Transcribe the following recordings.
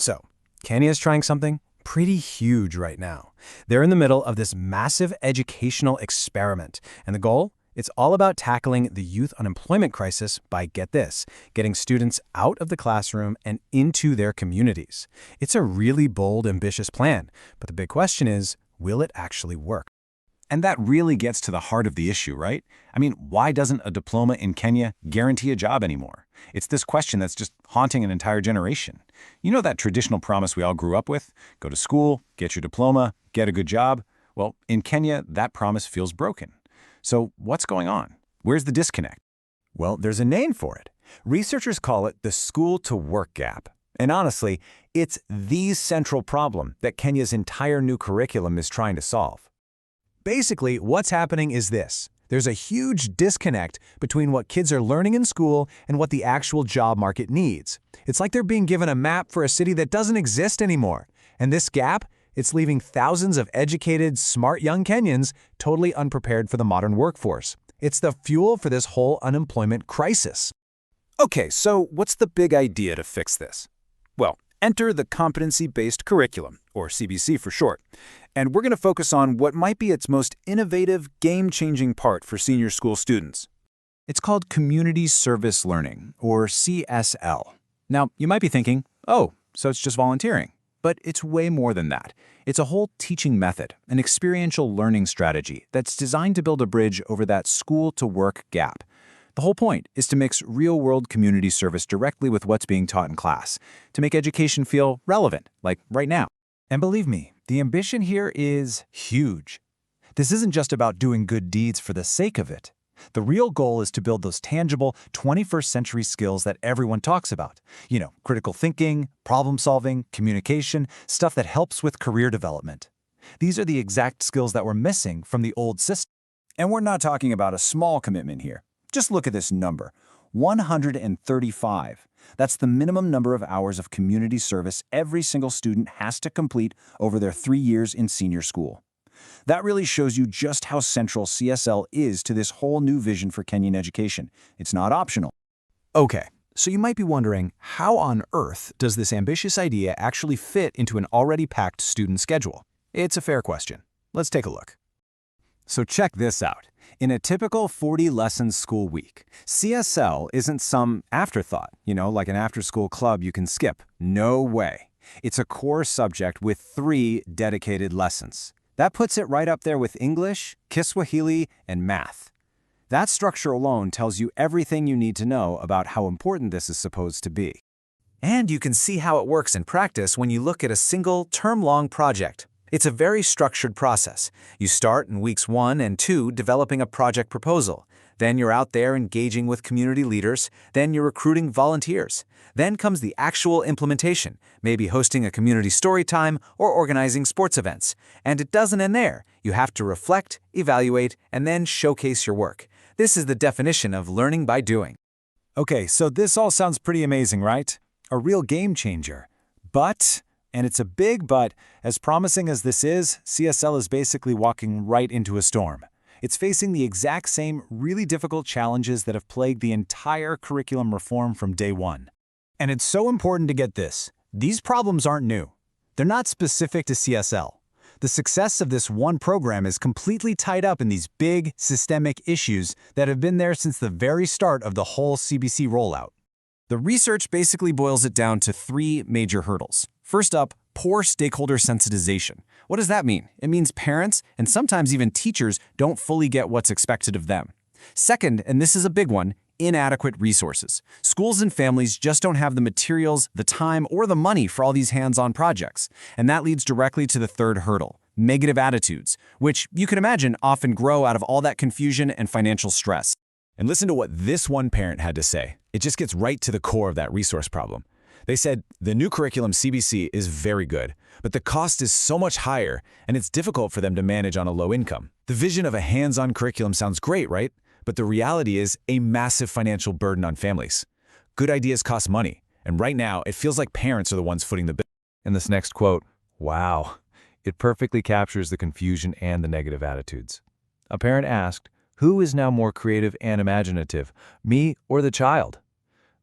So, Kenya is trying something pretty huge right now. They're in the middle of this massive educational experiment, and the goal? It's all about tackling the youth unemployment crisis by, get this, getting students out of the classroom and into their communities. It's a really bold, ambitious plan, but the big question is, will it actually work? And that really gets to the heart of the issue, right? I mean, why doesn't a diploma in Kenya guarantee a job anymore? It's this question that's just haunting an entire generation. You know that traditional promise we all grew up with? Go to school, get your diploma, get a good job. Well, in Kenya, that promise feels broken. So what's going on? Where's the disconnect? Well, there's a name for it. Researchers call it the school-to-work gap. And honestly, it's the central problem that Kenya's entire new curriculum is trying to solve. Basically, what's happening is this. There's a huge disconnect between what kids are learning in school and what the actual job market needs. It's like they're being given a map for a city that doesn't exist anymore. And this gap, it's leaving thousands of educated, smart young Kenyans totally unprepared for the modern workforce. It's the fuel for this whole unemployment crisis. Okay, so what's the big idea to fix this? Well, enter the competency-based curriculum, or CBC for short. And we're going to focus on what might be its most innovative, game-changing part for senior school students. It's called Community Service Learning, or CSL. Now, you might be thinking, oh, so it's just volunteering. But it's way more than that. It's a whole teaching method, an experiential learning strategy that's designed to build a bridge over that school-to-work gap. The whole point is to mix real-world community service directly with what's being taught in class, to make education feel relevant, like right now. And believe me, the ambition here is huge. This isn't just about doing good deeds for the sake of it. The real goal is to build those tangible 21st century skills that everyone talks about. You know, critical thinking, problem solving, communication, stuff that helps with career development. These are the exact skills that were missing from the old system. And we're not talking about a small commitment here. Just look at this number, 135. That's the minimum number of hours of community service every single student has to complete over their 3 years in senior school. That really shows you just how central CSL is to this whole new vision for Kenyan education. It's not optional. Okay, so you might be wondering, how on earth does this ambitious idea actually fit into an already packed student schedule? It's a fair question. Let's take a look. So check this out. In a typical 40-lesson school week, CSL isn't some afterthought, like an after-school club you can skip. No way. It's a core subject with 3 dedicated lessons. That puts it right up there with English, Kiswahili, and math. That structure alone tells you everything you need to know about how important this is supposed to be. And you can see how it works in practice when you look at a single term-long project. It's a very structured process. You start in weeks 1 and 2 developing a project proposal. Then you're out there engaging with community leaders. Then you're recruiting volunteers. Then comes the actual implementation, maybe hosting a community story time or organizing sports events. And it doesn't end there. You have to reflect, evaluate, and then showcase your work. This is the definition of learning by doing. Okay, so this all sounds pretty amazing, right? A real game changer. But, and it's a big but, as promising as this is, CSL is basically walking right into a storm. It's facing the exact same really difficult challenges that have plagued the entire curriculum reform from day one. And it's so important to get this. These problems aren't new. They're not specific to CSL. The success of this one program is completely tied up in these big, systemic issues that have been there since the very start of the whole CBC rollout. The research basically boils it down to 3 major hurdles. First up, poor stakeholder sensitization. What does that mean? It means parents, and sometimes even teachers, don't fully get what's expected of them. Second, and this is a big one, inadequate resources. Schools and families just don't have the materials, the time, or the money for all these hands-on projects. And that leads directly to the third hurdle, negative attitudes, which you can imagine often grow out of all that confusion and financial stress. And listen to what this one parent had to say. It just gets right to the core of that resource problem. They said, the new curriculum CBC is very good, but the cost is so much higher, and it's difficult for them to manage on a low income. The vision of a hands-on curriculum sounds great, right? But the reality is a massive financial burden on families. Good ideas cost money, and right now it feels like parents are the ones footing the bill. And this next quote, wow, it perfectly captures the confusion and the negative attitudes. A parent asked, who is now more creative and imaginative, me or the child?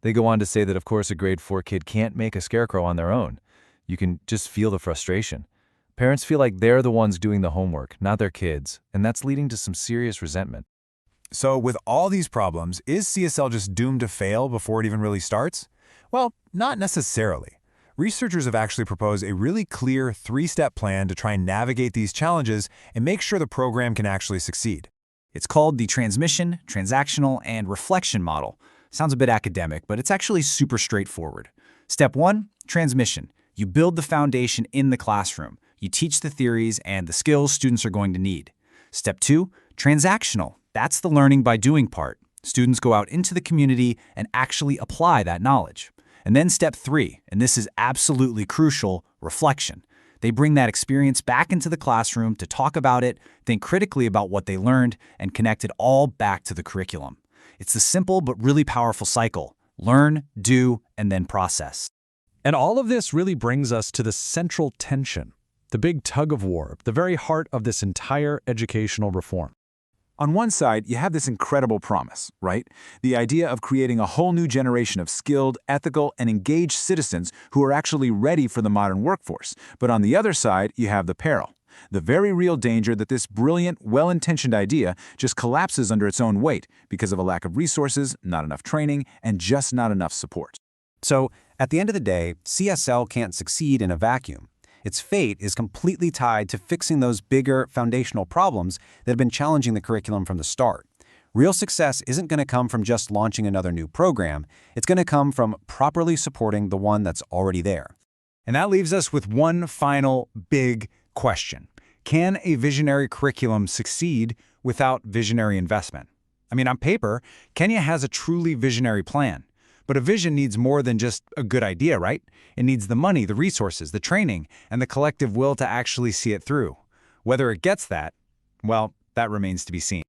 They go on to say that of course a grade 4 kid can't make a scarecrow on their own. You can just feel the frustration. Parents feel like they're the ones doing the homework, not their kids, and that's leading to some serious resentment. So with all these problems, is CSL just doomed to fail before it even really starts? Well, not necessarily. Researchers have actually proposed a really clear 3-step plan to try and navigate these challenges and make sure the program can actually succeed. It's called the transmission, transactional, and reflection model. Sounds a bit academic, but it's actually super straightforward. Step 1, transmission. You build the foundation in the classroom. You teach the theories and the skills students are going to need. Step 2, transactional. That's the learning by doing part. Students go out into the community and actually apply that knowledge. And then step 3, and this is absolutely crucial, reflection. They bring that experience back into the classroom to talk about it, think critically about what they learned, and connect it all back to the curriculum. It's a simple but really powerful cycle. Learn, do, and then process. And all of this really brings us to the central tension, the big tug-of-war, the very heart of this entire educational reform. On one side, you have this incredible promise, right? The idea of creating a whole new generation of skilled, ethical, and engaged citizens who are actually ready for the modern workforce. But on the other side, you have the peril. The very real danger that this brilliant, well-intentioned idea just collapses under its own weight because of a lack of resources, not enough training, and just not enough support. So, at the end of the day, CSL can't succeed in a vacuum. Its fate is completely tied to fixing those bigger foundational problems that have been challenging the curriculum from the start. Real success isn't going to come from just launching another new program. It's going to come from properly supporting the one that's already there. And that leaves us with one final big question. Can a visionary curriculum succeed without visionary investment? I mean, on paper, Kenya has a truly visionary plan. But a vision needs more than just a good idea, right? It needs the money, the resources, the training, and the collective will to actually see it through. Whether it gets that, well, that remains to be seen.